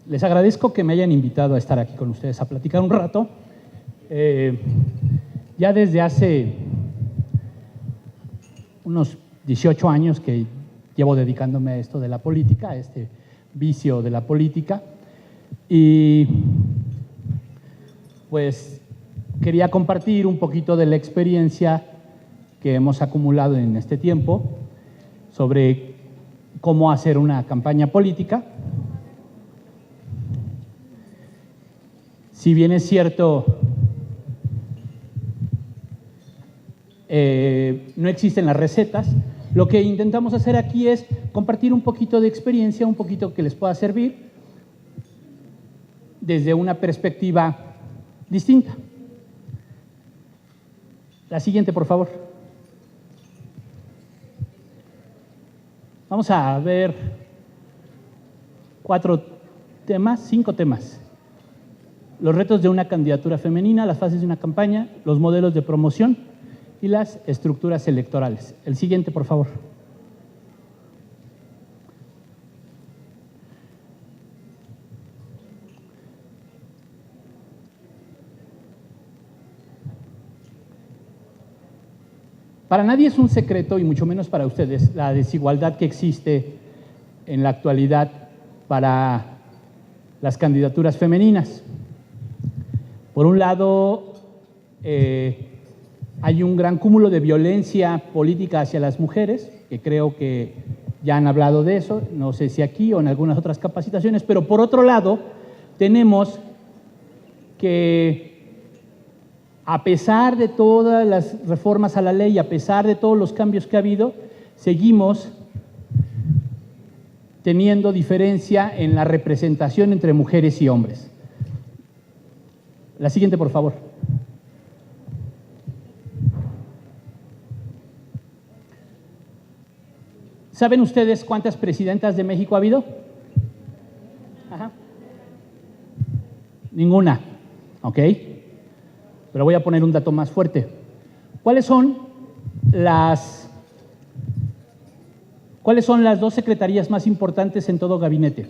Les agradezco que me hayan invitado a estar aquí con ustedes a platicar un rato. Ya desde hace unos 18 años que llevo dedicándome a esto de la política, a este vicio de la política, y pues quería compartir un poquito de la experiencia que hemos acumulado en este tiempo sobre cómo hacer una campaña política. Si bien es cierto, no existen las recetas, lo que intentamos hacer aquí es compartir un poquito de experiencia, un poquito que les pueda servir desde una perspectiva distinta. La siguiente, por favor. Vamos a ver 5 temas. Los retos de una candidatura femenina, las fases de una campaña, los modelos de promoción y las estructuras electorales. El siguiente, por favor. Para nadie es un secreto, y mucho menos para ustedes, la desigualdad que existe en la actualidad para las candidaturas femeninas. Por un lado, hay un gran cúmulo de violencia política hacia las mujeres, que creo que ya han hablado de eso, no sé si aquí o en algunas otras capacitaciones, pero por otro lado, tenemos que, a pesar de todas las reformas a la ley, a pesar de todos los cambios que ha habido, seguimos teniendo diferencia en la representación entre mujeres y hombres. La siguiente, por favor. ¿Saben ustedes cuántas presidentas de México ha habido? Ajá. Ninguna, ¿ok? Pero voy a poner un dato más fuerte. ¿Cuáles son las 2 secretarías más importantes en todo gabinete?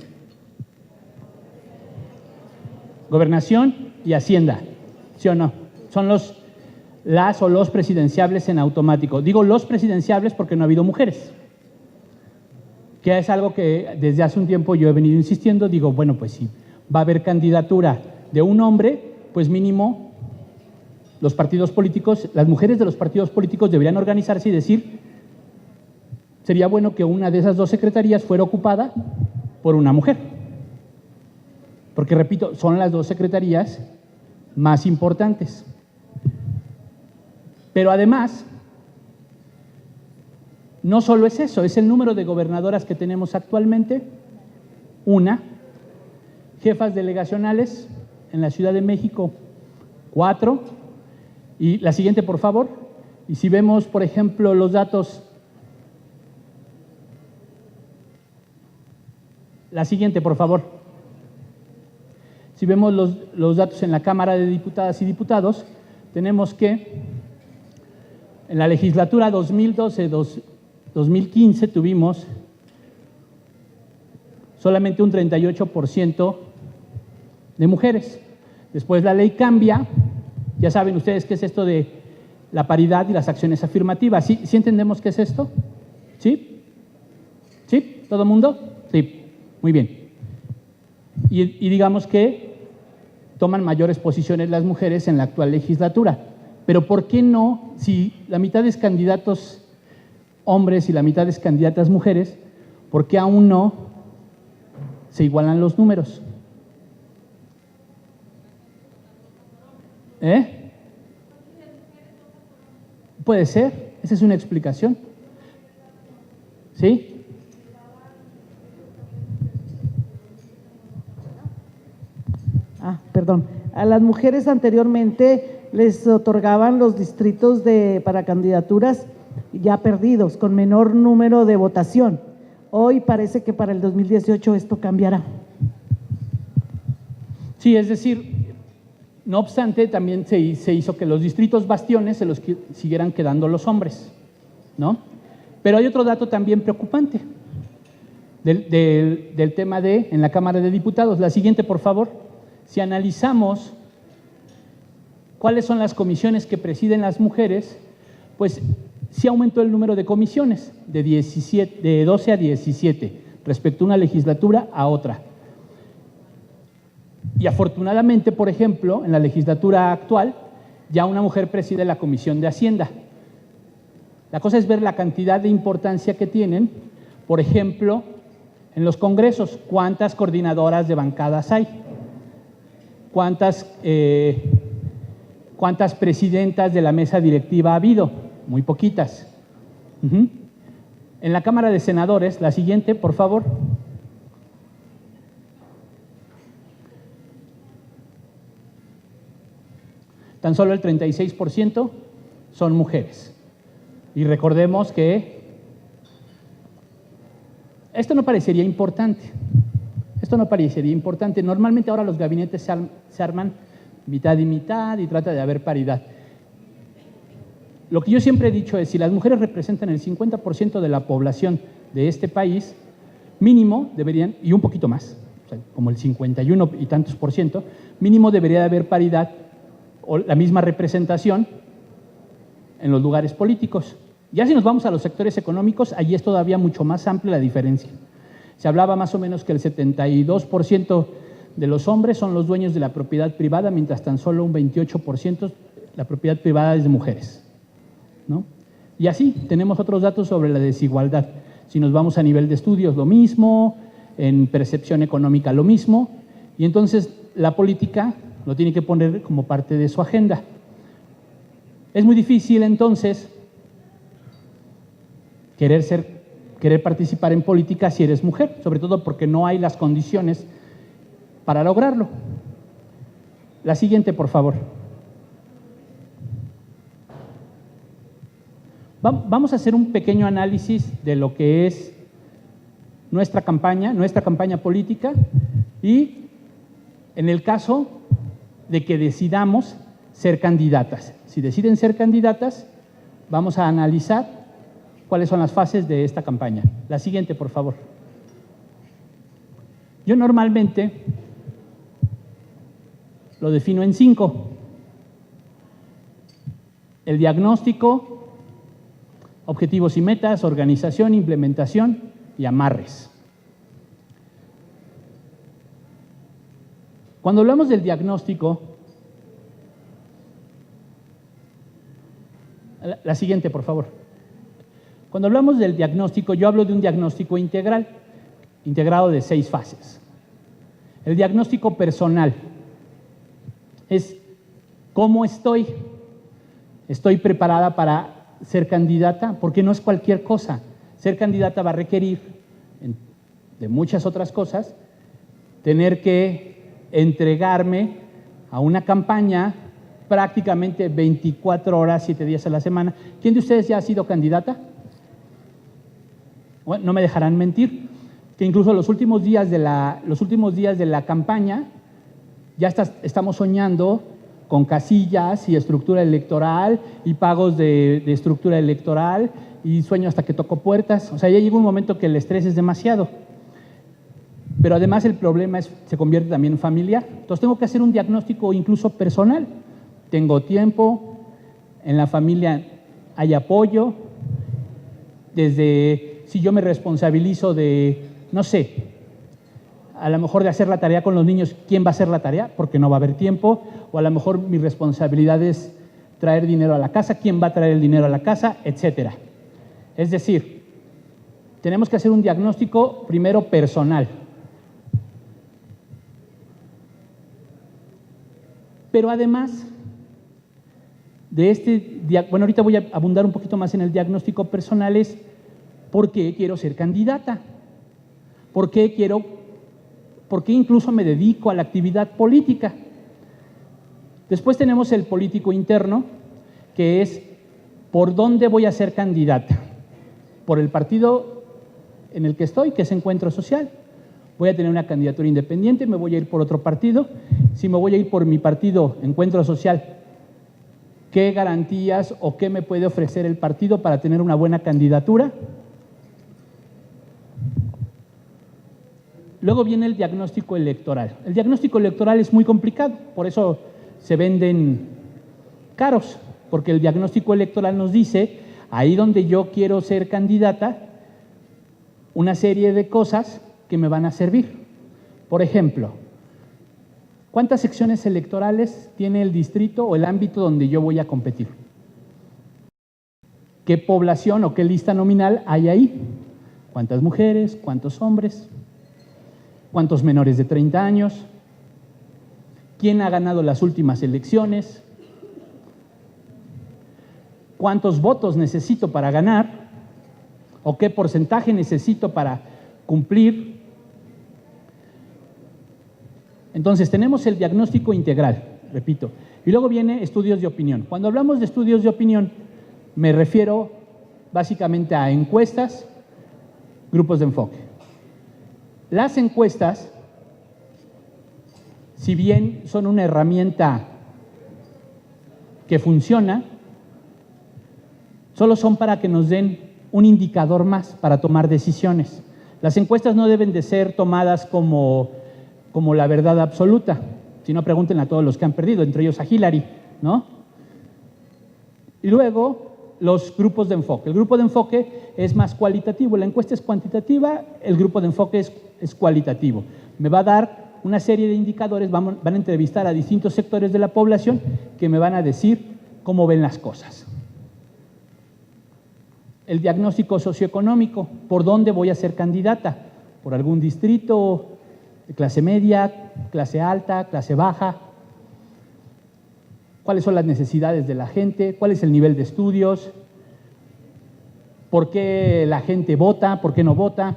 Gobernación y Hacienda, ¿sí o no? Son las o los presidenciables en automático. Digo los presidenciables porque no ha habido mujeres, que es algo que desde hace un tiempo yo he venido insistiendo. Digo, bueno, pues si va a haber candidatura de un hombre, pues mínimo los partidos políticos, las mujeres de los partidos políticos deberían organizarse y decir, sería bueno que una de esas 2 secretarías fuera ocupada por una mujer. Porque, repito, son las 2 secretarías más importantes. Pero además, no solo es eso, es el número de gobernadoras que tenemos actualmente, 1, jefas delegacionales en la Ciudad de México, 4, y la siguiente, por favor. Y si vemos, por ejemplo, los datos, la siguiente, por favor. Si vemos los datos en la Cámara de Diputadas y Diputados, tenemos que en la legislatura 2012-2015 tuvimos solamente un 38% de mujeres. Después la ley cambia, ya saben ustedes qué es esto de la paridad y las acciones afirmativas. ¿Sí entendemos qué es esto? ¿Sí? ¿Sí? ¿Todo el mundo? Sí, muy bien. Y digamos que toman mayores posiciones las mujeres en la actual legislatura. Pero ¿por qué no, si la mitad es candidatos hombres y la mitad es candidatas mujeres, por qué aún no se igualan los números? Puede ser, esa es una explicación. ¿Sí? Perdón, a las mujeres anteriormente les otorgaban los distritos para candidaturas ya perdidos, con menor número de votación. Hoy parece que para el 2018 esto cambiará. Sí, es decir, no obstante, también se hizo que los distritos bastiones se los siguieran quedando los hombres, ¿no? Pero hay otro dato también preocupante. del tema en la Cámara de Diputados. La siguiente, por favor. Si analizamos cuáles son las comisiones que presiden las mujeres, pues sí aumentó el número de comisiones de 12 a 17 respecto a una legislatura a otra. Y afortunadamente, por ejemplo, en la legislatura actual, ya una mujer preside la Comisión de Hacienda. La cosa es ver la cantidad de importancia que tienen, por ejemplo, en los congresos, cuántas coordinadoras de bancadas hay, cuántas presidentas de la mesa directiva ha habido, muy poquitas. En la Cámara de Senadores, la siguiente, por favor. Tan solo el 36% son mujeres. Y recordemos que esto no parecería importante. Esto no parecería importante. Normalmente ahora los gabinetes se arman mitad y mitad y trata de haber paridad. Lo que yo siempre he dicho es, si las mujeres representan el 50% de la población de este país, mínimo deberían, y un poquito más, o sea, como el 51 y tantos por ciento, mínimo debería de haber paridad o la misma representación en los lugares políticos. Ya si nos vamos a los sectores económicos, allí es todavía mucho más amplia la diferencia. Se hablaba más o menos que el 72% de los hombres son los dueños de la propiedad privada, mientras tan solo un 28% la propiedad privada es de mujeres, ¿no? Y así tenemos otros datos sobre la desigualdad. Si nos vamos a nivel de estudios, lo mismo, en percepción económica, lo mismo, y entonces la política lo tiene que poner como parte de su agenda. Es muy difícil entonces querer participar en política si eres mujer, sobre todo porque no hay las condiciones para lograrlo. La siguiente, por favor. Vamos a hacer un pequeño análisis de lo que es nuestra campaña política, y en el caso de que decidamos ser candidatas. Si deciden ser candidatas, vamos a analizar cuáles son las fases de esta campaña. La siguiente, por favor. Yo normalmente lo defino en 5. El diagnóstico, objetivos y metas, organización, implementación y amarres. Cuando hablamos del diagnóstico, la siguiente, por favor. Cuando hablamos del diagnóstico, yo hablo de un diagnóstico integral, integrado de 6 fases. El diagnóstico personal es cómo estoy. ¿Estoy preparada para ser candidata? Porque no es cualquier cosa. Ser candidata va a requerir, de muchas otras cosas, tener que entregarme a una campaña prácticamente 24 horas, 7 días a la semana. ¿Quién de ustedes ya ha sido candidata? Bueno, no me dejarán mentir, que incluso los últimos días de la campaña ya estamos soñando con casillas y estructura electoral y pagos de estructura electoral, y sueño hasta que toco puertas. O sea, ya llega un momento que el estrés es demasiado. Pero además el problema se convierte también en familiar. Entonces tengo que hacer un diagnóstico incluso personal. Tengo tiempo, en la familia hay apoyo, desde si yo me responsabilizo de, no sé, a lo mejor de hacer la tarea con los niños, ¿quién va a hacer la tarea? Porque no va a haber tiempo. O a lo mejor mi responsabilidad es traer dinero a la casa, ¿quién va a traer el dinero a la casa? Etcétera. Es decir, tenemos que hacer un diagnóstico primero personal. Pero además de bueno, ahorita voy a abundar un poquito más en el diagnóstico personal, es ¿por qué quiero ser candidata? ¿Por qué incluso me dedico a la actividad política? Después tenemos el político interno, que es ¿por dónde voy a ser candidata? Por el partido en el que estoy, que es Encuentro Social. Voy a tener una candidatura independiente, me voy a ir por otro partido. Si me voy a ir por mi partido, Encuentro Social, ¿qué garantías o qué me puede ofrecer el partido para tener una buena candidatura? Luego viene el diagnóstico electoral. El diagnóstico electoral es muy complicado, por eso se venden caros, porque el diagnóstico electoral nos dice, ahí donde yo quiero ser candidata, una serie de cosas que me van a servir. Por ejemplo, ¿cuántas secciones electorales tiene el distrito o el ámbito donde yo voy a competir? ¿Qué población o qué lista nominal hay ahí? ¿Cuántas mujeres? ¿Cuántos hombres? ¿Cuántos menores de 30 años? ¿Quién ha ganado las últimas elecciones? ¿Cuántos votos necesito para ganar? ¿O qué porcentaje necesito para cumplir? Entonces, tenemos el diagnóstico integral, repito, y luego viene estudios de opinión. Cuando hablamos de estudios de opinión, me refiero básicamente a encuestas, grupos de enfoque. Las encuestas, si bien son una herramienta que funciona, solo son para que nos den un indicador más para tomar decisiones. Las encuestas no deben de ser tomadas como la verdad absoluta, si no pregunten a todos los que han perdido, entre ellos a Hillary, ¿no? Y luego, los grupos de enfoque. El grupo de enfoque es más cualitativo, la encuesta es cuantitativa, el grupo de enfoque es cualitativo. Me va a dar una serie de indicadores, van a entrevistar a distintos sectores de la población que me van a decir cómo ven las cosas. El diagnóstico socioeconómico, ¿por dónde voy a ser candidata? ¿Por algún distrito de clase media, clase alta, clase baja? ¿Cuáles son las necesidades de la gente? ¿Cuál es el nivel de estudios? ¿Por qué la gente vota? ¿Por qué no vota?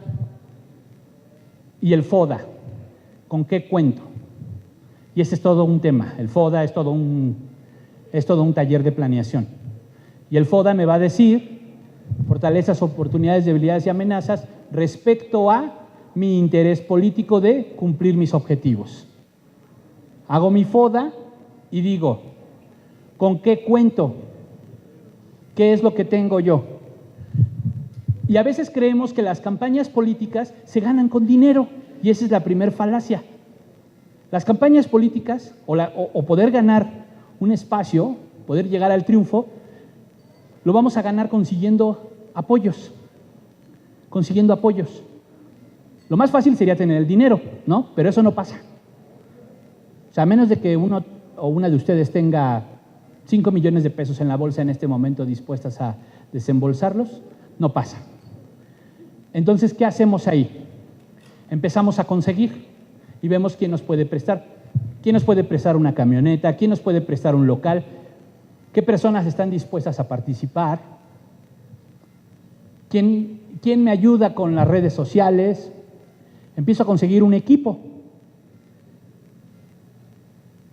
Y el FODA, ¿con qué cuento? Y ese es todo un tema. El FODA es todo un taller de planeación. Y el FODA me va a decir fortalezas, oportunidades, debilidades y amenazas respecto a mi interés político de cumplir mis objetivos. Hago mi FODA y digo, ¿con qué cuento? ¿Qué es lo que tengo yo? Y a veces creemos que las campañas políticas se ganan con dinero, y esa es la primer falacia. Las campañas políticas, o poder ganar un espacio, poder llegar al triunfo, lo vamos a ganar consiguiendo apoyos. Lo más fácil sería tener el dinero, ¿no? Pero eso no pasa. O sea, a menos de que uno o una de ustedes tenga 5 millones de pesos en la bolsa en este momento dispuestas a desembolsarlos, no pasa. Entonces, ¿qué hacemos ahí? Empezamos a conseguir y vemos quién nos puede prestar. ¿Quién nos puede prestar una camioneta? ¿Quién nos puede prestar un local? ¿Qué personas están dispuestas a participar? ¿Quién me ayuda con las redes sociales? Empiezo a conseguir un equipo.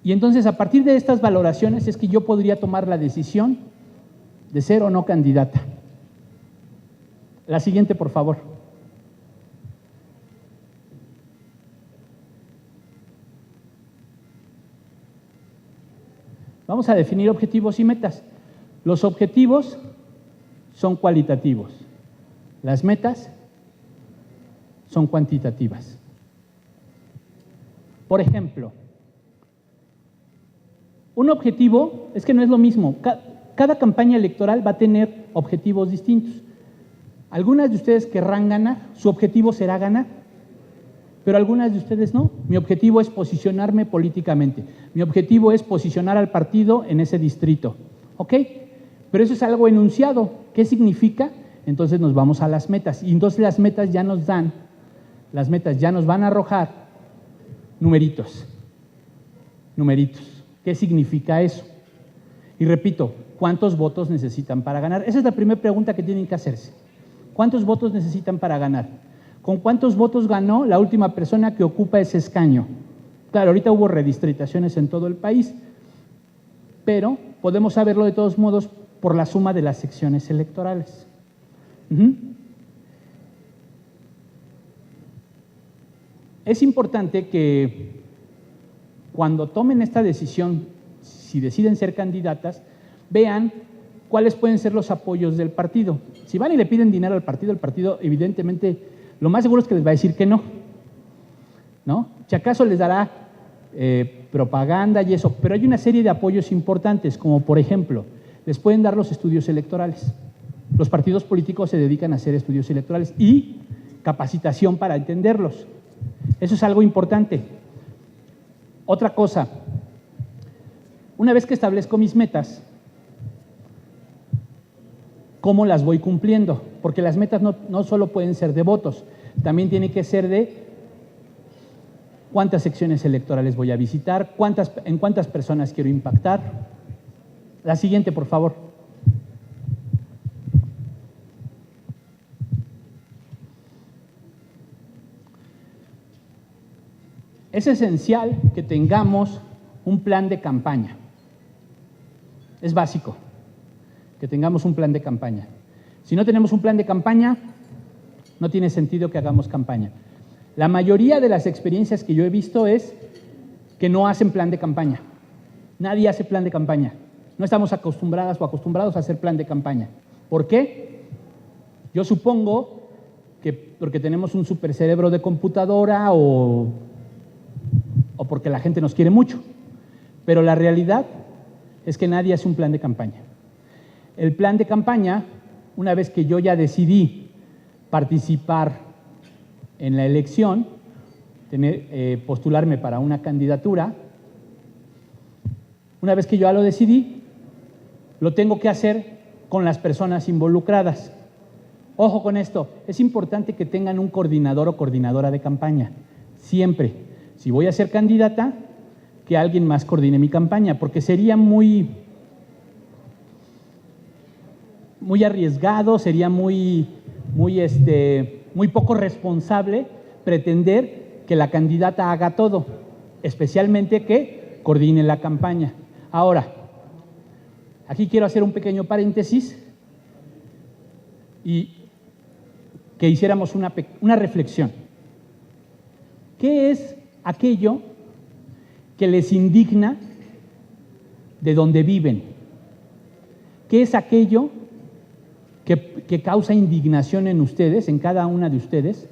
Y entonces, a partir de estas valoraciones, es que yo podría tomar la decisión de ser o no candidata. La siguiente, por favor. Vamos a definir objetivos y metas. Los objetivos son cualitativos. Las metas son cuantitativas. Por ejemplo, un objetivo es que no es lo mismo. Cada campaña electoral va a tener objetivos distintos. Algunas de ustedes querrán ganar, su objetivo será ganar, pero algunas de ustedes no. Mi objetivo es posicionarme políticamente. Mi objetivo es posicionar al partido en ese distrito. ¿Ok? Pero eso es algo enunciado. ¿Qué significa? Entonces nos vamos a las metas. Y entonces las metas ya nos van a arrojar numeritos. ¿Qué significa eso? Y repito, ¿cuántos votos necesitan para ganar? Esa es la primera pregunta que tienen que hacerse. ¿Cuántos votos necesitan para ganar? ¿Con cuántos votos ganó la última persona que ocupa ese escaño? Claro, ahorita hubo redistritaciones en todo el país, pero podemos saberlo de todos modos por la suma de las secciones electorales. Es importante que cuando tomen esta decisión, si deciden ser candidatas, vean cuáles pueden ser los apoyos del partido. Si van y le piden dinero al partido, el partido evidentemente lo más seguro es que les va a decir que no. ¿no? Si acaso les dará propaganda y eso, pero hay una serie de apoyos importantes, como por ejemplo, les pueden dar los estudios electorales. Los partidos políticos se dedican a hacer estudios electorales y capacitación para entenderlos. Eso es algo importante. Otra cosa, una vez que establezco mis metas, ¿cómo las voy cumpliendo? Porque las metas no solo pueden ser de votos, también tiene que ser de cuántas secciones electorales voy a visitar, en cuántas personas quiero impactar. La siguiente, por favor. Es esencial que tengamos un plan de campaña. Es básico que tengamos un plan de campaña. Si no tenemos un plan de campaña, no tiene sentido que hagamos campaña. La mayoría de las experiencias que yo he visto es que no hacen plan de campaña. Nadie hace plan de campaña. No estamos acostumbradas o acostumbrados a hacer plan de campaña. ¿Por qué? Yo supongo que porque tenemos un supercerebro de computadora o porque la gente nos quiere mucho. Pero la realidad es que nadie hace un plan de campaña. El plan de campaña, una vez que yo ya decidí participar en la elección, postularme para una candidatura, una vez que yo ya lo decidí, lo tengo que hacer con las personas involucradas. Ojo con esto, es importante que tengan un coordinador o coordinadora de campaña, siempre. Si voy a ser candidata, que alguien más coordine mi campaña, porque sería muy arriesgado, sería muy poco responsable pretender que la candidata haga todo, especialmente que coordine la campaña. Ahora, aquí quiero hacer un pequeño paréntesis y que hiciéramos una reflexión. ¿Qué es aquello que les indigna de donde viven? ¿Qué es aquello que causa indignación en ustedes, en cada una de ustedes,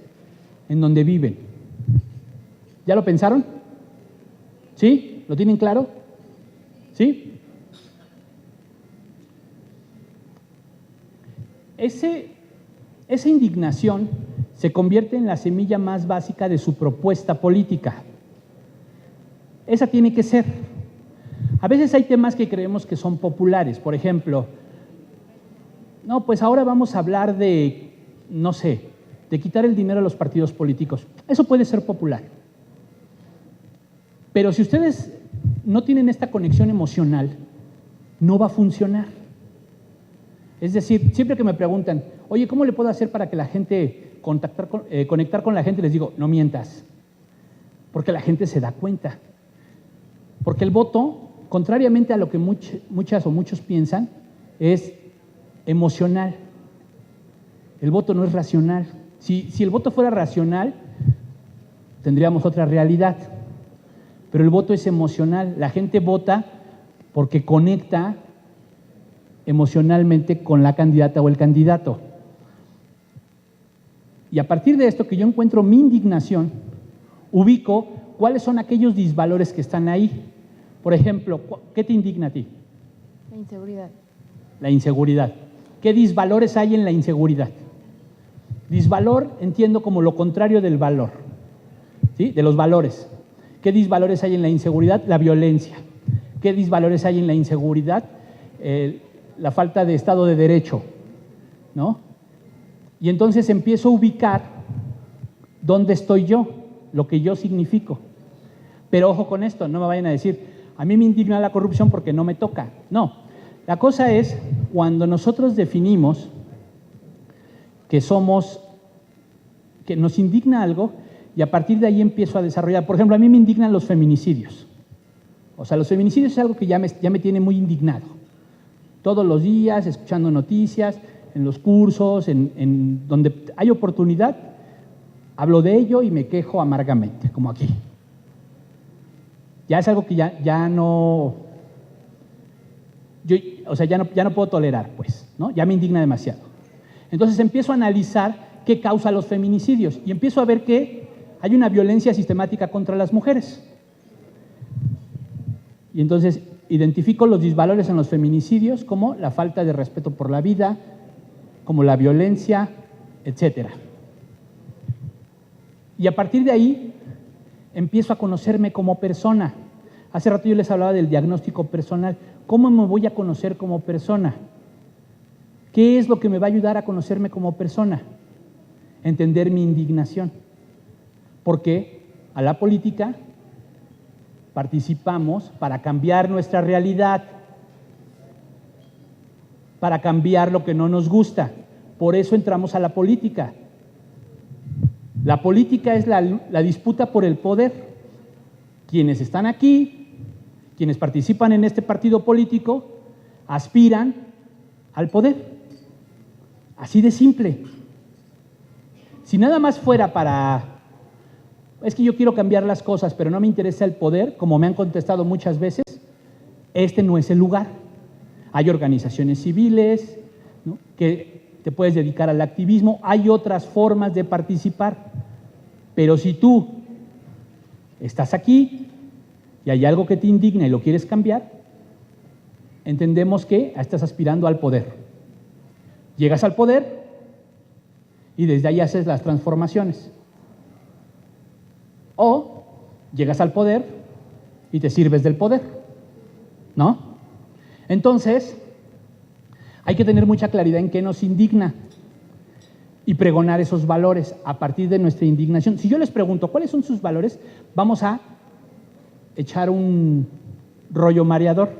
en donde viven? ¿Ya lo pensaron? ¿Sí? ¿Lo tienen claro? ¿Sí? Esa indignación se convierte en la semilla más básica de su propuesta política. Esa tiene que ser. A veces hay temas que creemos que son populares. Por ejemplo, no, pues ahora vamos a hablar de, no sé, de quitar el dinero a los partidos políticos. Eso puede ser popular. Pero si ustedes no tienen esta conexión emocional, no va a funcionar. Es decir, siempre que me preguntan, oye, ¿cómo le puedo hacer para que la gente conectar con la gente? Les digo, no mientas, porque la gente se da cuenta. Porque el voto, contrariamente a lo que muchas o muchos piensan, es emocional. El voto no es racional. Si el voto fuera racional, tendríamos otra realidad. Pero el voto es emocional. La gente vota porque conecta emocionalmente con la candidata o el candidato. Y a partir de esto que yo encuentro mi indignación, ubico cuáles son aquellos disvalores que están ahí. Por ejemplo, ¿qué te indigna a ti? La inseguridad. La inseguridad. ¿Qué disvalores hay en la inseguridad? Disvalor entiendo como lo contrario del valor, ¿sí? De los valores. ¿Qué disvalores hay en la inseguridad? La violencia. ¿Qué disvalores hay en la inseguridad? La falta de Estado de Derecho, ¿no? Y entonces empiezo a ubicar dónde estoy yo, lo que yo significo. Pero ojo con esto, no me vayan a decir, a mí me indigna la corrupción porque no me toca. No, la cosa es cuando nosotros definimos que nos indigna algo y a partir de ahí empiezo a desarrollar. Por ejemplo, a mí me indignan los feminicidios. O sea, los feminicidios es algo que ya me tiene muy indignado. Todos los días, escuchando noticias, en los cursos, en donde hay oportunidad, hablo de ello y me quejo amargamente, como aquí. Ya es algo que ya no puedo tolerar, pues, ¿no? Ya me indigna demasiado. Entonces empiezo a analizar qué causa los feminicidios y empiezo a ver que hay una violencia sistemática contra las mujeres. Y entonces identifico los disvalores en los feminicidios como la falta de respeto por la vida, como la violencia, etcétera. Y a partir de ahí empiezo a conocerme como persona. Hace rato yo les hablaba del diagnóstico personal. ¿Cómo me voy a conocer como persona? ¿Qué es lo que me va a ayudar a conocerme como persona? Entender mi indignación. Porque a la política participamos para cambiar nuestra realidad, para cambiar lo que no nos gusta. Por eso entramos a la política. La política es la disputa por el poder. Quienes están aquí, quienes participan en este partido político, aspiran al poder. Así de simple. Si nada más fuera para, es que yo quiero cambiar las cosas, pero no me interesa el poder, como me han contestado muchas veces, este no es el lugar. Hay organizaciones civiles, ¿no?, que te puedes dedicar al activismo, hay otras formas de participar, pero si tú estás aquí y hay algo que te indigna y lo quieres cambiar, entendemos que estás aspirando al poder. Llegas al poder y desde ahí haces las transformaciones. O llegas al poder y te sirves del poder, ¿no? Entonces, hay que tener mucha claridad en qué nos indigna y pregonar esos valores a partir de nuestra indignación. Si yo les pregunto, ¿cuáles son sus valores?, vamos a echar un rollo mareador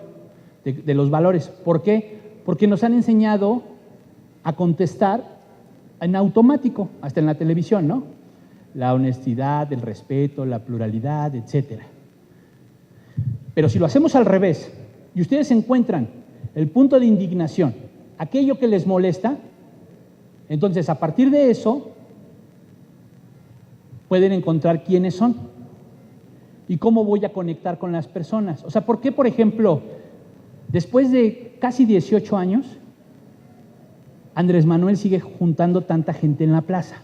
de los valores. ¿Por qué? Porque nos han enseñado a contestar en automático, hasta en la televisión, ¿no? La honestidad, el respeto, la pluralidad, etcétera. Pero si lo hacemos al revés y ustedes encuentran el punto de indignación, aquello que les molesta, entonces a partir de eso pueden encontrar quiénes son y cómo voy a conectar con las personas. O sea, ¿por qué, por ejemplo, después de casi 18 años, Andrés Manuel sigue juntando tanta gente en la plaza?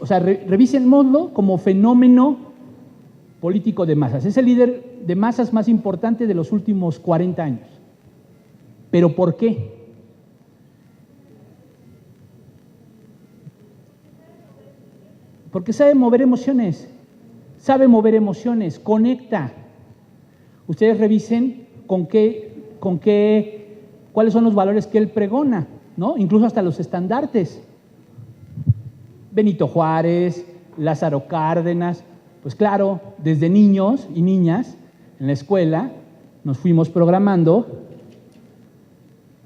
O sea, revísenmoslo como fenómeno político de masas. Es el líder de masas más importante de los últimos 40 años. ¿Pero por qué? Porque sabe mover emociones, conecta. Ustedes revisen cuáles son los valores que él pregona, ¿no? Incluso hasta los estandartes. Benito Juárez, Lázaro Cárdenas, pues claro, desde niños y niñas en la escuela nos fuimos programando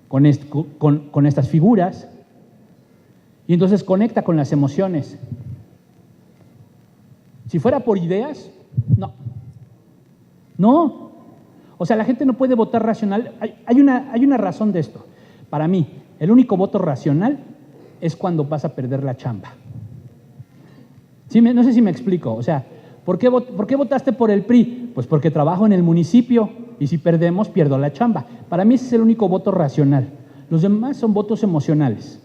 con estas figuras y entonces conecta con las emociones. Si fuera por ideas, no. O sea, la gente no puede votar racional. Hay una razón de esto. Para mí, el único voto racional es cuando vas a perder la chamba. ¿Sí? No sé si me explico. O sea, ¿por qué votaste por el PRI? Pues porque trabajo en el municipio y si perdemos, pierdo la chamba. Para mí ese es el único voto racional. Los demás son votos emocionales.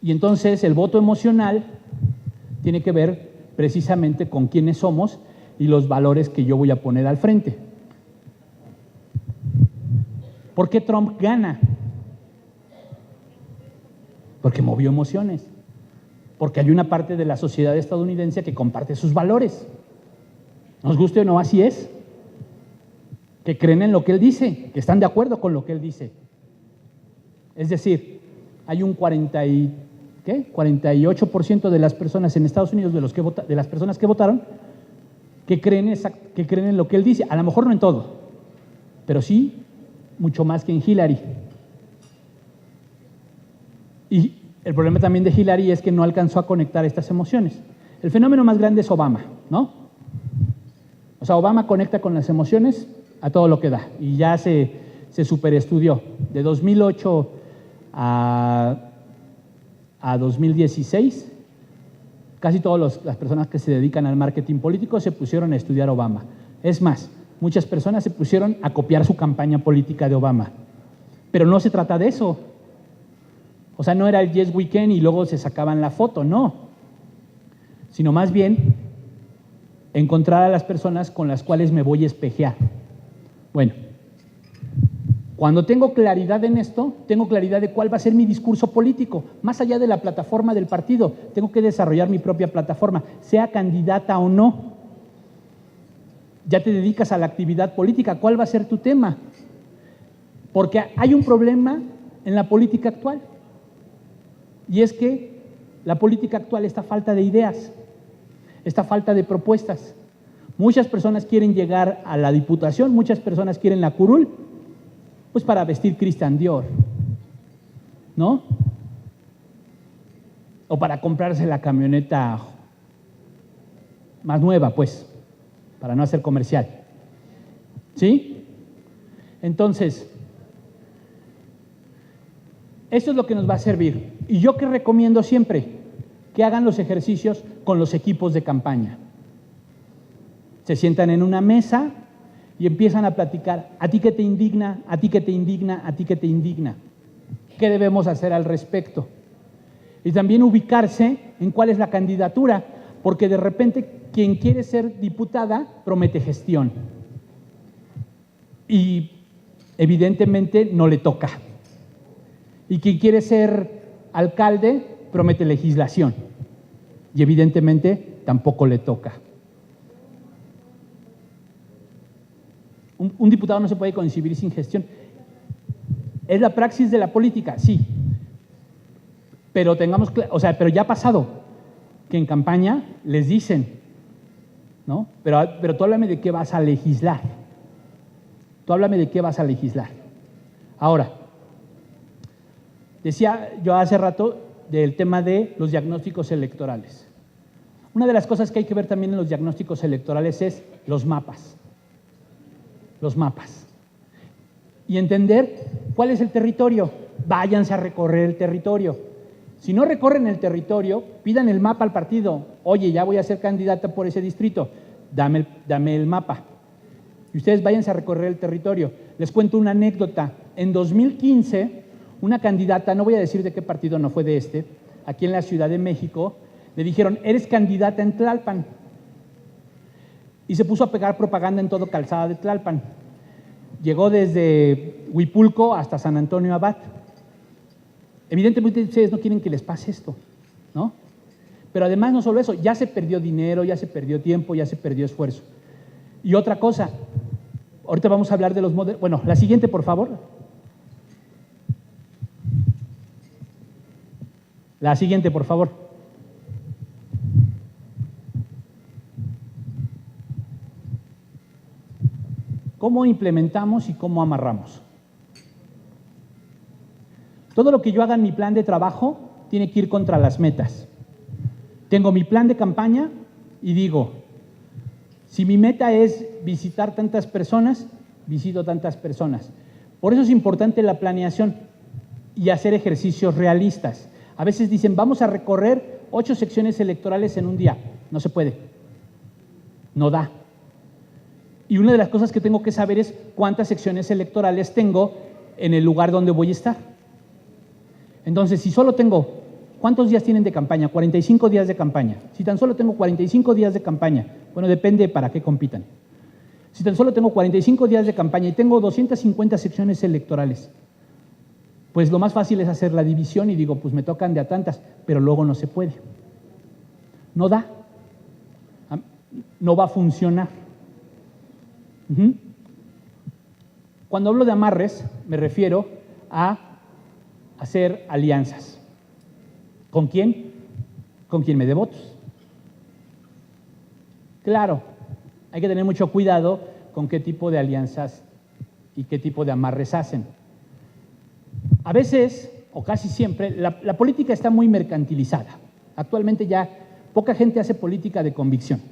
Y entonces el voto emocional tiene que ver precisamente con quiénes somos y los valores que yo voy a poner al frente. ¿Por qué Trump gana? Porque movió emociones. Porque hay una parte de la sociedad estadounidense que comparte sus valores. Nos guste o no, así es. Que creen en lo que él dice, que están de acuerdo con lo que él dice. Es decir, hay un 48% de las personas en Estados Unidos, de las personas que votaron, que creen en lo que él dice. A lo mejor no en todo, pero sí mucho más que en Hillary. Y el problema también de Hillary es que no alcanzó a conectar estas emociones. El fenómeno más grande es Obama, ¿no? O sea, Obama conecta con las emociones a todo lo que da y ya se superestudió. De 2008 a 2016, casi todas las personas que se dedican al marketing político se pusieron a estudiar Obama. Es más, muchas personas se pusieron a copiar su campaña política de Obama. Pero no se trata de eso. O sea, no era el Yes Weekend y luego se sacaban la foto, no. Sino más bien encontrar a las personas con las cuales me voy a espejear. Bueno, cuando tengo claridad en esto, tengo claridad de cuál va a ser mi discurso político, más allá de la plataforma del partido. Tengo que desarrollar mi propia plataforma, sea candidata o no. Ya te dedicas a la actividad política, ¿cuál va a ser tu tema? Porque hay un problema en la política actual, y es que la política actual está falta de ideas, está falta de propuestas. Muchas personas quieren llegar a la diputación, muchas personas quieren la curul, pues para vestir Christian Dior, ¿no? O para comprarse la camioneta más nueva, pues, para no hacer comercial. ¿Sí? Entonces, esto es lo que nos va a servir. Y yo que recomiendo siempre que hagan los ejercicios con los equipos de campaña. Se sientan en una mesa y empiezan a platicar. ¿A ti qué te indigna? ¿A ti qué te indigna? ¿A ti qué te indigna? ¿Qué debemos hacer al respecto? Y también ubicarse en cuál es la candidatura, porque de repente quien quiere ser diputada promete gestión. Y evidentemente no le toca. Y quien quiere ser alcalde promete legislación. Y evidentemente tampoco le toca. Un diputado no se puede concebir sin gestión. ¿Es la praxis de la política? Sí. Pero pero ya ha pasado que en campaña les dicen, ¿no? Pero tú háblame de qué vas a legislar. Tú háblame de qué vas a legislar. Ahora, decía yo hace rato del tema de los diagnósticos electorales. Una de las cosas que hay que ver también en los diagnósticos electorales es los mapas. Los mapas. Y entender cuál es el territorio. Váyanse a recorrer el territorio. Si no recorren el territorio, pidan el mapa al partido. Oye, ya voy a ser candidata por ese distrito. Dame el mapa. Y ustedes váyanse a recorrer el territorio. Les cuento una anécdota. En 2015, una candidata, no voy a decir de qué partido, no fue de este, aquí en la Ciudad de México, le dijeron, eres candidata en Tlalpan. Y se puso a pegar propaganda en todo Calzada de Tlalpan. Llegó desde Huipulco hasta San Antonio Abad. Evidentemente ustedes no quieren que les pase esto, ¿no? Pero además no solo eso, ya se perdió dinero, ya se perdió tiempo, ya se perdió esfuerzo. Y otra cosa, ahorita vamos a hablar de los modelos. Bueno, la siguiente, por favor. La siguiente, por favor. ¿Cómo implementamos y cómo amarramos? Todo lo que yo haga en mi plan de trabajo tiene que ir contra las metas. Tengo mi plan de campaña y digo, si mi meta es visitar tantas personas, visito tantas personas. Por eso es importante la planeación y hacer ejercicios realistas. A veces dicen, vamos a recorrer 8 secciones electorales en un día. No se puede. No da. Y una de las cosas que tengo que saber es cuántas secciones electorales tengo en el lugar donde voy a estar. Entonces, si solo tengo, ¿cuántos días tienen de campaña? 45 días de campaña. Si tan solo tengo 45 días de campaña, bueno, depende para qué compitan. Si tan solo tengo 45 días de campaña y tengo 250 secciones electorales, pues lo más fácil es hacer la división y digo, pues me tocan de a tantas, pero luego no se puede. No da. No va a funcionar. Cuando hablo de amarres, me refiero a hacer alianzas. ¿Con quién? Con quien me dé votos. Claro, hay que tener mucho cuidado con qué tipo de alianzas y qué tipo de amarres hacen. A veces, o casi siempre, la política está muy mercantilizada. Actualmente ya poca gente hace política de convicción,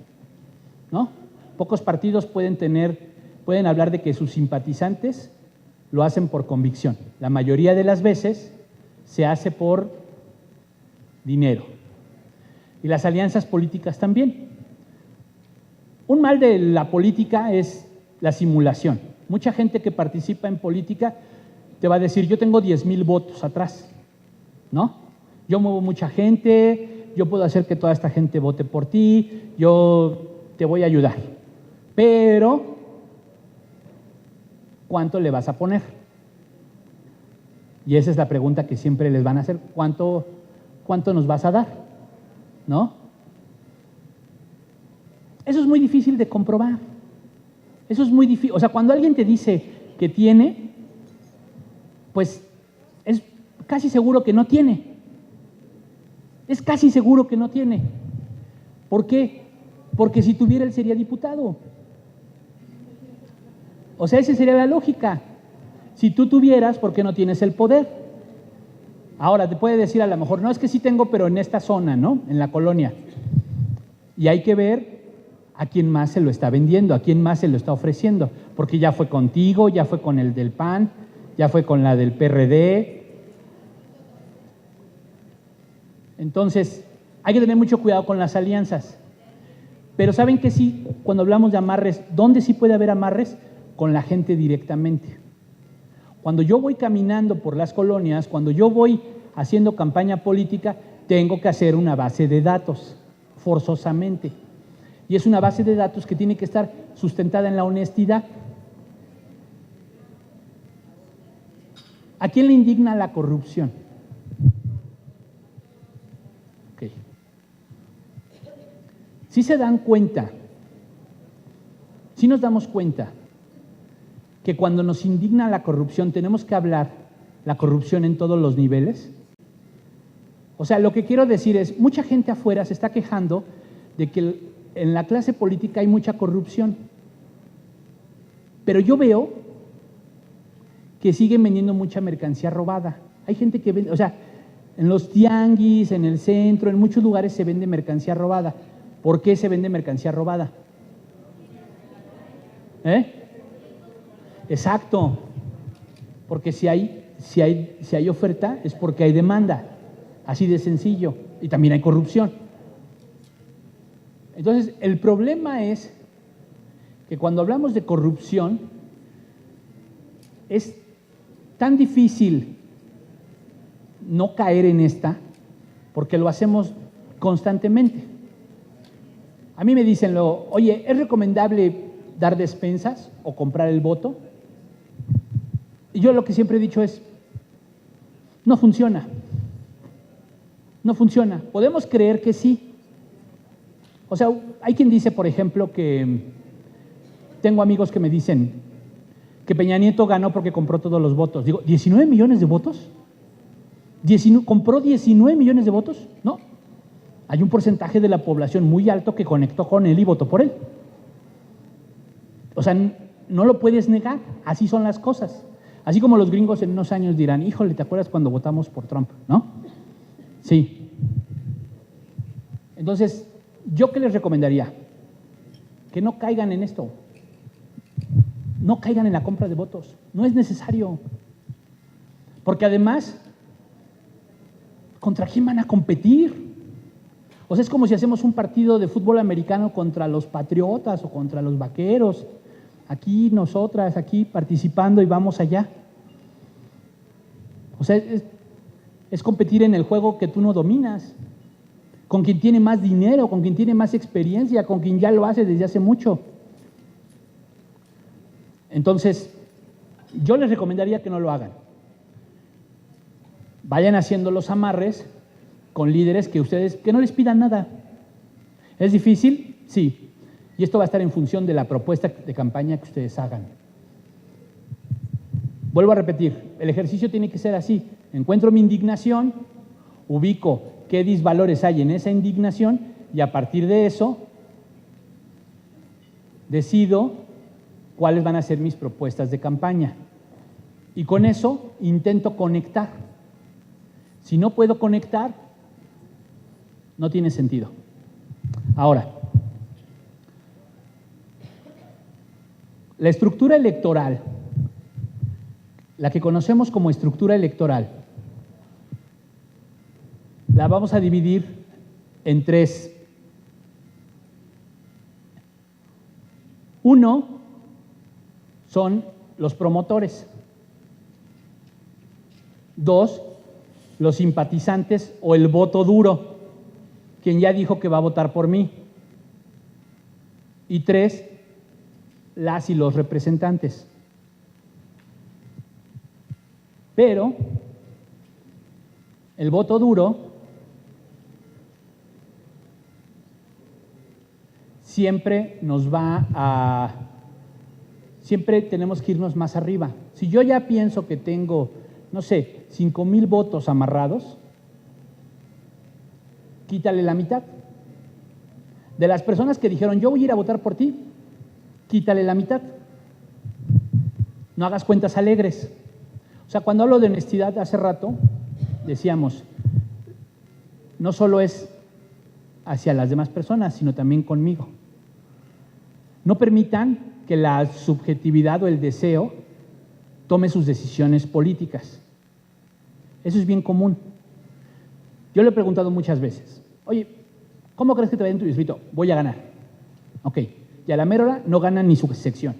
¿no? Pocos partidos pueden hablar de que sus simpatizantes lo hacen por convicción. La mayoría de las veces se hace por dinero. Y las alianzas políticas también. Un mal de la política es la simulación. Mucha gente que participa en política te va a decir, yo tengo 10,000 votos atrás. ¿no? Yo muevo mucha gente, yo puedo hacer que toda esta gente vote por ti, yo te voy a ayudar. Pero, ¿cuánto le vas a poner? Y esa es la pregunta que siempre les van a hacer. ¿Cuánto nos vas a dar? ¿No? Eso es muy difícil de comprobar. Eso es muy difícil. O sea, cuando alguien te dice que tiene, pues es casi seguro que no tiene. Es casi seguro que no tiene. ¿Por qué? Porque si tuviera, él sería diputado. O sea, esa sería la lógica. Si tú tuvieras, ¿por qué no tienes el poder? Ahora, te puede decir a lo mejor, no, es que sí tengo, pero en esta zona, ¿no? En la colonia. Y hay que ver a quién más se lo está vendiendo, a quién más se lo está ofreciendo. Porque ya fue contigo, ya fue con el del PAN, ya fue con la del PRD. Entonces, hay que tener mucho cuidado con las alianzas. Pero ¿saben que sí? Cuando hablamos de amarres, ¿dónde sí puede haber amarres? Con la gente directamente. Cuando yo voy caminando por las colonias, cuando yo voy haciendo campaña política, tengo que hacer una base de datos, forzosamente. Y es una base de datos que tiene que estar sustentada en la honestidad. ¿A quién le indigna la corrupción? Okay. ¿Sí se dan cuenta? ¿Sí nos damos cuenta que cuando nos indigna la corrupción tenemos que hablar la corrupción en todos los niveles? O sea, lo que quiero decir es, mucha gente afuera se está quejando de que en la clase política hay mucha corrupción, pero yo veo que siguen vendiendo mucha mercancía robada. Hay gente que vende, o sea, en los tianguis, en el centro, en muchos lugares se vende mercancía robada. ¿Por qué se vende mercancía robada? Exacto, porque si hay oferta es porque hay demanda, así de sencillo, y también hay corrupción. Entonces, el problema es que cuando hablamos de corrupción, es tan difícil no caer en esta, porque lo hacemos constantemente. A mí me dicen luego, oye, ¿es recomendable dar despensas o comprar el voto? Y yo lo que siempre he dicho es, no funciona. No funciona. Podemos creer que sí. O sea, hay quien dice, por ejemplo, que tengo amigos que me dicen que Peña Nieto ganó porque compró todos los votos. Digo, ¿19 millones de votos? ¿Compró 19 millones de votos? No. Hay un porcentaje de la población muy alto que conectó con él y votó por él. O sea, no lo puedes negar. Así son las cosas. Así como los gringos en unos años dirán, híjole, ¿te acuerdas cuando votamos por Trump? ¿No? Sí. Entonces, ¿yo qué les recomendaría? Que no caigan en esto. No caigan en la compra de votos. No es necesario. Porque además, ¿contra quién van a competir? O sea, es como si hacemos un partido de fútbol americano contra los Patriotas o contra los Vaqueros. Aquí nosotras, aquí participando y vamos allá. O sea, es competir en el juego que tú no dominas. Con quien tiene más dinero, con quien tiene más experiencia, con quien ya lo hace desde hace mucho. Entonces, yo les recomendaría que no lo hagan. Vayan haciendo los amarres con líderes que no les pidan nada. ¿Es difícil? Sí. Y esto va a estar en función de la propuesta de campaña que ustedes hagan. Vuelvo a repetir, el ejercicio tiene que ser así. Encuentro mi indignación, ubico qué disvalores hay en esa indignación y a partir de eso decido cuáles van a ser mis propuestas de campaña. Y con eso intento conectar. Si no puedo conectar, no tiene sentido. Ahora, la estructura electoral, la que conocemos como estructura electoral, la vamos a dividir en tres. Uno son los promotores. Dos los simpatizantes o el voto duro, quien ya dijo que va a votar por mí. Y 3, las y los representantes. Pero el voto duro siempre tenemos que irnos más arriba. Si yo ya pienso que tengo, no sé, 5,000 votos amarrados, quítale la mitad. De las personas que dijeron, yo voy a ir a votar por ti, quítale la mitad. No hagas cuentas alegres. O sea, cuando hablo de honestidad hace rato, decíamos, no solo es hacia las demás personas, sino también conmigo. No permitan que la subjetividad o el deseo tome sus decisiones políticas. Eso es bien común. Yo le he preguntado muchas veces, oye, ¿cómo crees que te va en tu distrito? Voy a ganar. Ok, y a la mera hora no ganan ni su sección.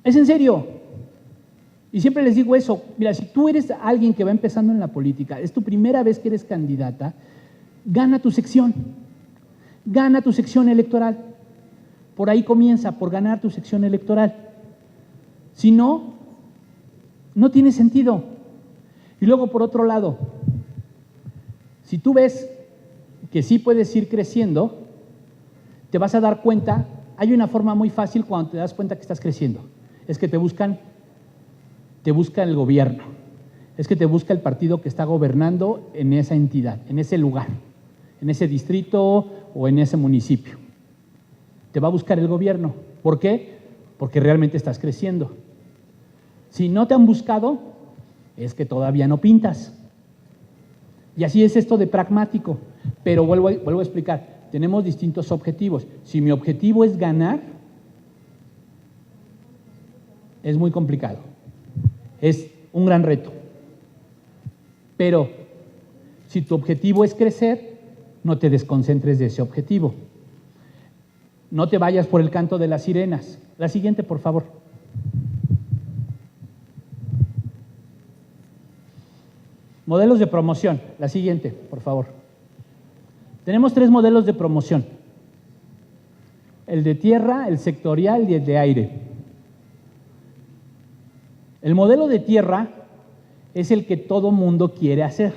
¿Es en serio? Y siempre les digo eso, mira, si tú eres alguien que va empezando en la política, es tu primera vez que eres candidata, gana tu sección electoral. Por ahí comienza, por ganar tu sección electoral. Si no, no tiene sentido. Y luego, por otro lado, si tú ves que sí puedes ir creciendo, te vas a dar cuenta, hay una forma muy fácil cuando te das cuenta que estás creciendo, es que te busca el gobierno, es que te busca el partido que está gobernando en esa entidad, en ese lugar, en ese distrito o en ese municipio. Te va a buscar el gobierno. ¿Por qué? Porque realmente estás creciendo. Si no te han buscado, es que todavía no pintas. Y así es esto de pragmático. Pero vuelvo a explicar, tenemos distintos objetivos. Si mi objetivo es ganar, es muy complicado. Es un gran reto. Pero si tu objetivo es crecer, no te desconcentres de ese objetivo. No te vayas por el canto de las sirenas. La siguiente, por favor. Modelos de promoción. La siguiente, por favor. Tenemos 3 modelos de promoción. El de tierra, el sectorial y el de aire. El modelo de tierra es el que todo mundo quiere hacer.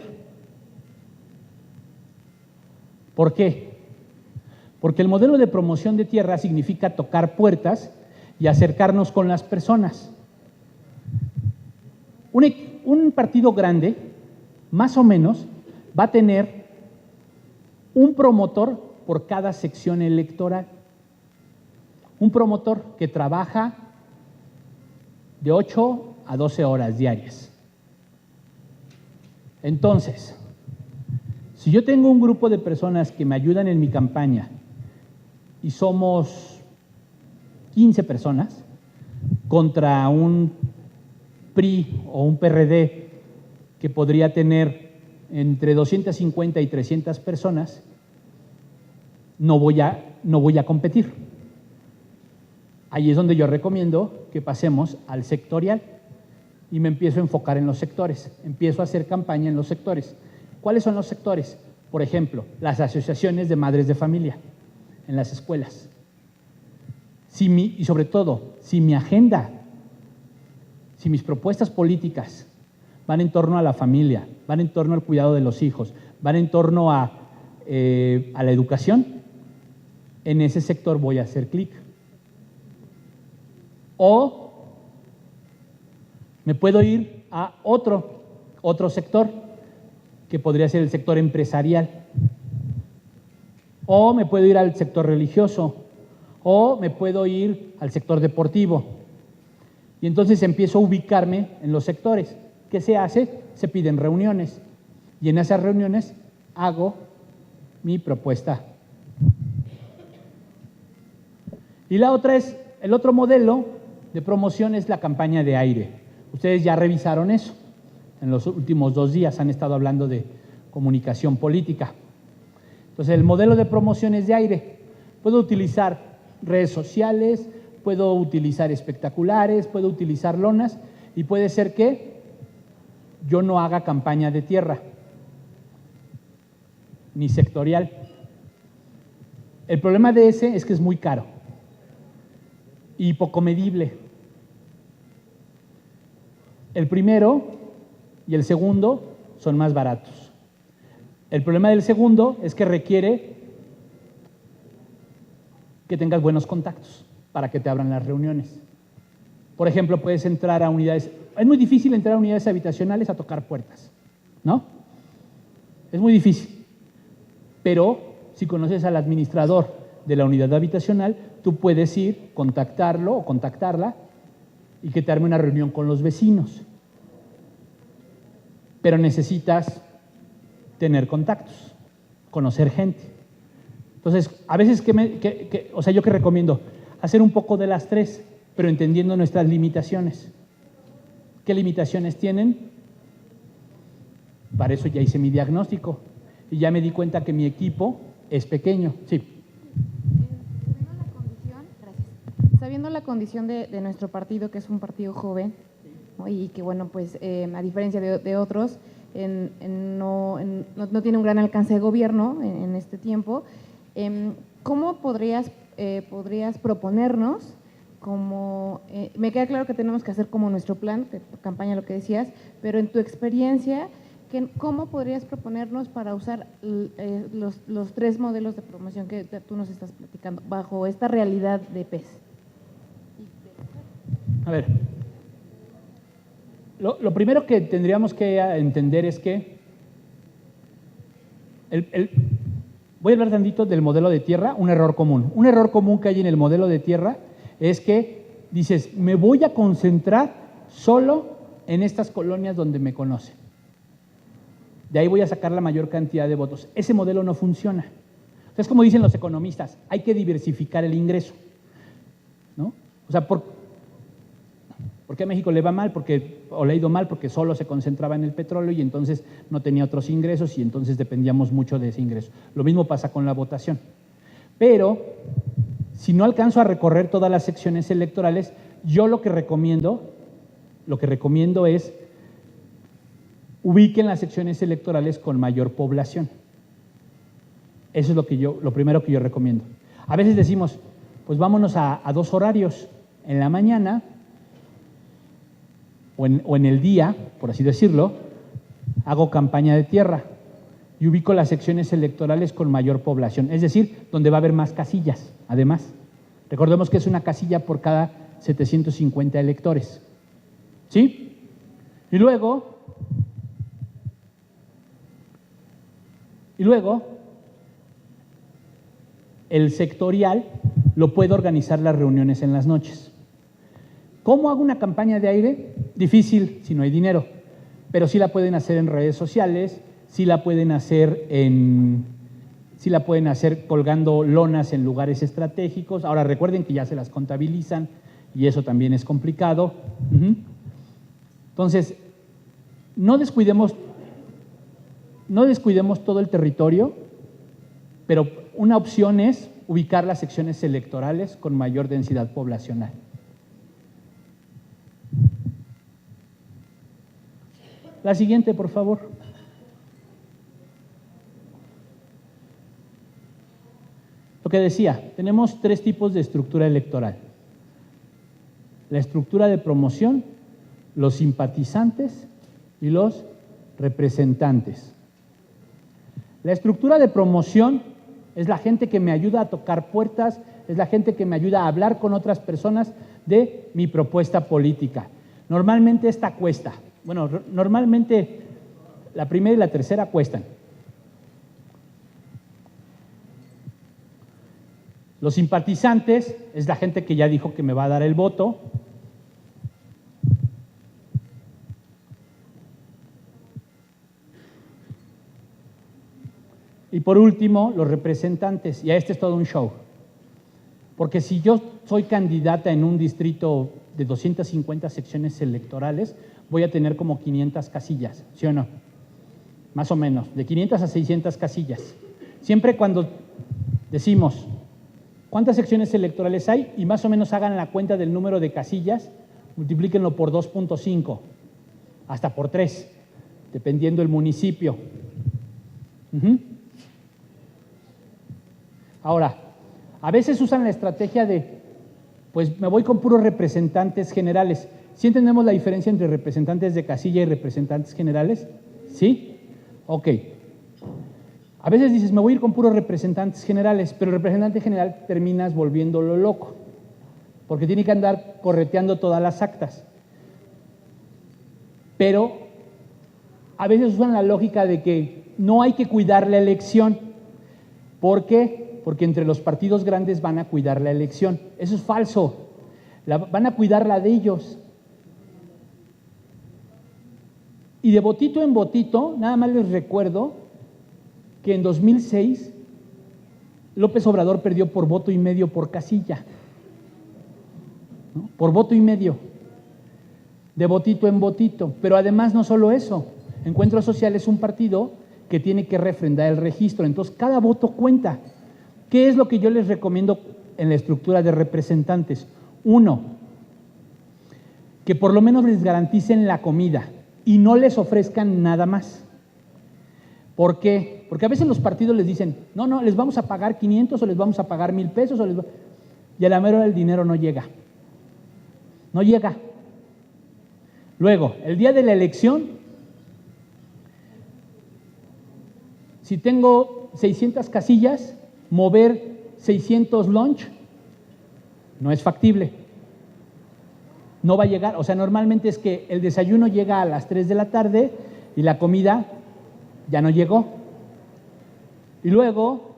¿Por qué? Porque el modelo de promoción de tierra significa tocar puertas y acercarnos con las personas. Un partido grande, más o menos, va a tener un promotor por cada sección electoral. Un promotor que trabaja de 8 a 12 horas diarias. Entonces, si yo tengo un grupo de personas que me ayudan en mi campaña y somos 15 personas contra un PRI o un PRD que podría tener entre 250 y 300 personas, no voy a competir. Ahí es donde yo recomiendo que pasemos al sectorial y me empiezo a enfocar en los sectores, empiezo a hacer campaña en los sectores. ¿Cuáles son los sectores? Por ejemplo, las asociaciones de madres de familia en las escuelas. Y sobre todo, si mi agenda, si mis propuestas políticas van en torno a la familia, van en torno al cuidado de los hijos, van en torno a la educación, en ese sector voy a hacer clic. O me puedo ir a otro sector, que podría ser el sector empresarial. O me puedo ir al sector religioso, o me puedo ir al sector deportivo. Y entonces empiezo a ubicarme en los sectores. ¿Qué se hace? Se piden reuniones. Y en esas reuniones hago mi propuesta. Y la otra es, el otro modelo de promoción es la campaña de aire. Ustedes ya revisaron eso. En los últimos 2 días han estado hablando de comunicación política. Entonces, el modelo de promoción es de aire. Puedo utilizar redes sociales, puedo utilizar espectaculares, puedo utilizar lonas y puede ser que yo no haga campaña de tierra, ni sectorial. El problema de ese es que es muy caro y poco medible. El primero y el segundo son más baratos. El problema del segundo es que requiere que tengas buenos contactos para que te abran las reuniones. Por ejemplo, puedes entrar a unidades, es muy difícil entrar a unidades habitacionales a tocar puertas, ¿no? Es muy difícil, pero si conoces al administrador de la unidad habitacional, tú puedes ir, contactarlo o contactarla y que te arme una reunión con los vecinos. Pero necesitas tener contactos, conocer gente. Entonces, a veces, yo que recomiendo hacer un poco de las tres, pero entendiendo nuestras limitaciones. ¿Qué limitaciones tienen? Para eso ya hice mi diagnóstico y ya me di cuenta que mi equipo es pequeño. Sí. Sabiendo la condición de nuestro partido, que es un partido joven, ¿no? Y que, bueno, pues a diferencia de otros, no tiene un gran alcance de gobierno en este tiempo, ¿cómo podrías proponernos? Me queda claro que tenemos que hacer como nuestro plan de campaña, lo que decías, pero en tu experiencia, ¿cómo podrías proponernos para usar los tres modelos de promoción que tú nos estás platicando bajo esta realidad de PES? A ver, lo primero que tendríamos que entender es que voy a hablar tantito del modelo de tierra, un error común. Un error común que hay en el modelo de tierra es que dices, me voy a concentrar solo en estas colonias donde me conocen. De ahí voy a sacar la mayor cantidad de votos. Ese modelo no funciona. Es como dicen los economistas, hay que diversificar el ingreso, ¿no? O sea, ¿por qué a México le va mal? O le ha ido mal porque solo se concentraba en el petróleo y entonces no tenía otros ingresos y entonces dependíamos mucho de ese ingreso. Lo mismo pasa con la votación. Pero si no alcanzo a recorrer todas las secciones electorales, yo lo que recomiendo es ubiquen las secciones electorales con mayor población. Eso es lo primero que yo recomiendo. A veces decimos, pues vámonos a 2 horarios, en la mañana o en el día, por así decirlo, hago campaña de tierra y ubico las secciones electorales con mayor población, es decir, donde va a haber más casillas, además. Recordemos que es una casilla por cada 750 electores, ¿sí? Y luego, el sectorial lo puedo organizar las reuniones en las noches. ¿Cómo hago una campaña de aire? Difícil si no hay dinero, pero sí la pueden hacer en redes sociales, sí la pueden hacer colgando lonas en lugares estratégicos. Ahora recuerden que ya se las contabilizan y eso también es complicado. Entonces, no descuidemos todo el territorio, pero una opción es ubicar las secciones electorales con mayor densidad poblacional. La siguiente, por favor. Lo que decía, tenemos 3 tipos de estructura electoral. La estructura de promoción, los simpatizantes y los representantes. La estructura de promoción es la gente que me ayuda a tocar puertas, es la gente que me ayuda a hablar con otras personas de mi propuesta política. Normalmente esta cuesta. Bueno, normalmente la primera y la tercera cuestan. Los simpatizantes es la gente que ya dijo que me va a dar el voto. Y por último, los representantes, y este es todo un show. Porque si yo soy candidata en un distrito de 250 secciones electorales, voy a tener como 500 casillas, ¿sí o no? Más o menos, de 500 a 600 casillas. Siempre cuando decimos cuántas secciones electorales hay y más o menos hagan la cuenta del número de casillas, multiplíquenlo por 2.5, hasta por 3. dependiendo del municipio. Ahora, a veces usan la estrategia de, pues me voy con puros representantes generales. ¿Sí entendemos la diferencia entre representantes de casilla y representantes generales? ¿Sí? Ok. A veces dices, me voy a ir con puros representantes generales, pero el representante general terminas volviéndolo loco, porque tiene que andar correteando todas las actas. Pero a veces usan la lógica de que no hay que cuidar la elección. ¿Por qué? Porque entre los partidos grandes van a cuidar la elección. Eso es falso. Van a cuidar la de ellos. Y de botito en botito, nada más les recuerdo que en 2006 López Obrador perdió por voto y medio por casilla. ¿No? Por voto y medio. De botito en botito. Pero además no solo eso. Encuentro Social es un partido que tiene que refrendar el registro. Entonces, cada voto cuenta. ¿Qué es lo que yo les recomiendo en la estructura de representantes? Uno, que por lo menos les garanticen la comida y no les ofrezcan nada más. ¿Por qué? Porque a veces los partidos les dicen, no, les vamos a pagar 500 o les vamos a pagar 1,000 pesos, y a la mera hora el dinero no llega. No llega. Luego, el día de la elección, si tengo 600 casillas, mover 600 lunch no es factible. No va a llegar. O sea, normalmente es que el desayuno llega a las 3 de la tarde y la comida ya no llegó. Y luego,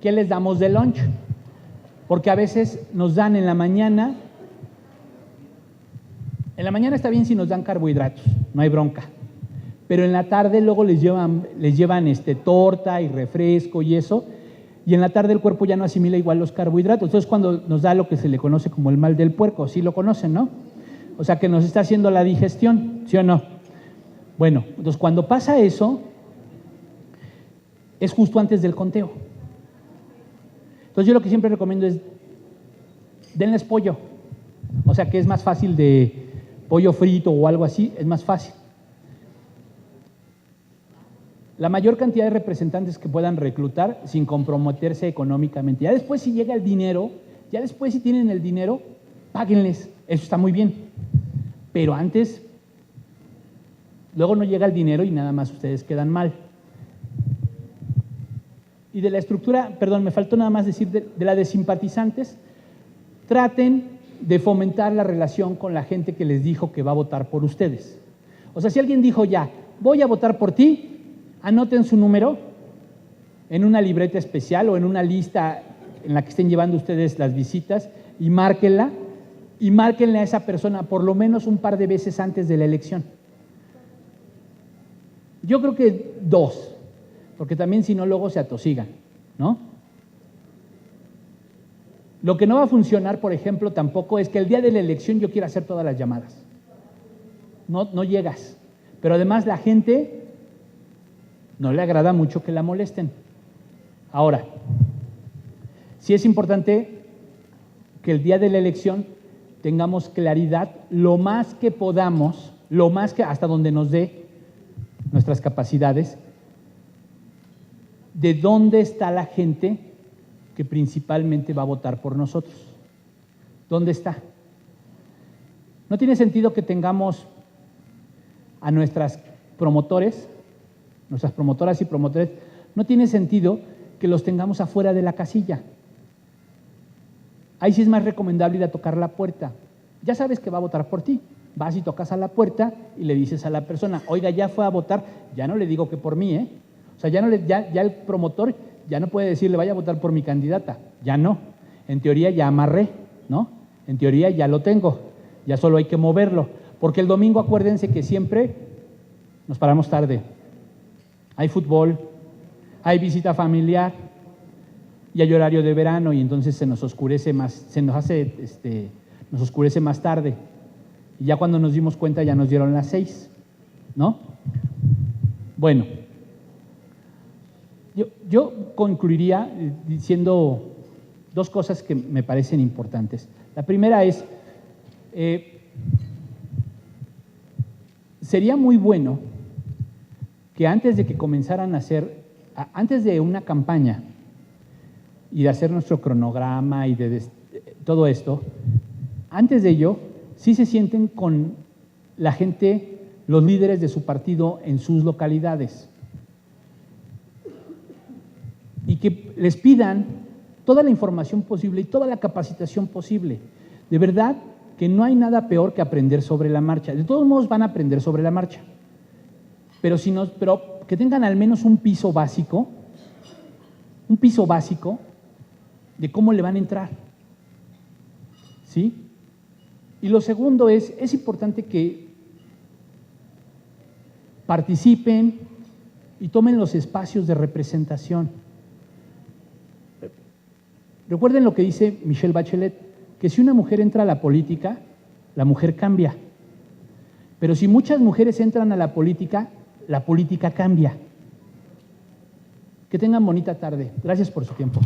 ¿qué les damos de lunch? Porque a veces nos dan en la mañana. En la mañana está bien si nos dan carbohidratos, no hay bronca. Pero en la tarde luego les llevan torta y refresco y eso, y en la tarde el cuerpo ya no asimila igual los carbohidratos. Entonces cuando nos da lo que se le conoce como el mal del puerco, sí lo conocen, ¿no? O sea que nos está haciendo la digestión, ¿sí o no? Bueno, entonces cuando pasa eso, es justo antes del conteo. Entonces yo lo que siempre recomiendo es, denles pollo, o sea que es más fácil de pollo frito o algo así, es más fácil. La mayor cantidad de representantes que puedan reclutar sin comprometerse económicamente. Ya después si llega el dinero, ya después si tienen el dinero, páguenles, eso está muy bien. Pero antes, luego no llega el dinero y nada más ustedes quedan mal. Y de la estructura, perdón, me faltó nada más decir de la de simpatizantes, traten de fomentar la relación con la gente que les dijo que va a votar por ustedes. O sea, si alguien dijo ya, voy a votar por ti, anoten su número en una libreta especial o en una lista en la que estén llevando ustedes las visitas y márquenla a esa persona por lo menos un par de veces antes de la elección. Yo creo que 2, porque también si no luego se atosigan, ¿no? Lo que no va a funcionar, por ejemplo, tampoco es que el día de la elección yo quiera hacer todas las llamadas. No llegas. Pero además la gente no le agrada mucho que la molesten. Ahora, sí es importante que el día de la elección tengamos claridad lo más que podamos, hasta donde nos dé nuestras capacidades, de dónde está la gente que principalmente va a votar por nosotros. ¿Dónde está? No tiene sentido que tengamos a nuestras promotoras y promotores, no tiene sentido que los tengamos afuera de la casilla. Ahí sí es más recomendable ir a tocar la puerta. Ya sabes que va a votar por ti. Vas y tocas a la puerta y le dices a la persona, oiga, ya fue a votar, ya no le digo que por mí, O sea, ya el promotor ya no puede decirle, vaya a votar por mi candidata. Ya no. En teoría ya amarré, ¿no? En teoría ya lo tengo. Ya solo hay que moverlo. Porque el domingo, acuérdense que siempre nos paramos tarde. Hay fútbol, hay visita familiar y hay horario de verano y entonces se nos oscurece más, nos oscurece más tarde. Y ya cuando nos dimos cuenta ya nos dieron las 6, ¿no? Bueno, yo concluiría diciendo 2 cosas que me parecen importantes. La primera es, sería muy bueno que antes de que comenzaran a hacer, antes de una campaña y de hacer nuestro cronograma y de todo esto, antes de ello, sí se sienten con la gente, los líderes de su partido en sus localidades y que les pidan toda la información posible y toda la capacitación posible. De verdad que no hay nada peor que aprender sobre la marcha. De todos modos van a aprender sobre la marcha, pero que tengan al menos un piso básico de cómo le van a entrar. ¿Sí? Y lo segundo es importante que participen y tomen los espacios de representación. Recuerden lo que dice Michelle Bachelet, que si una mujer entra a la política, la mujer cambia. Pero si muchas mujeres entran a la política cambia. Que tengan bonita tarde. Gracias por su tiempo.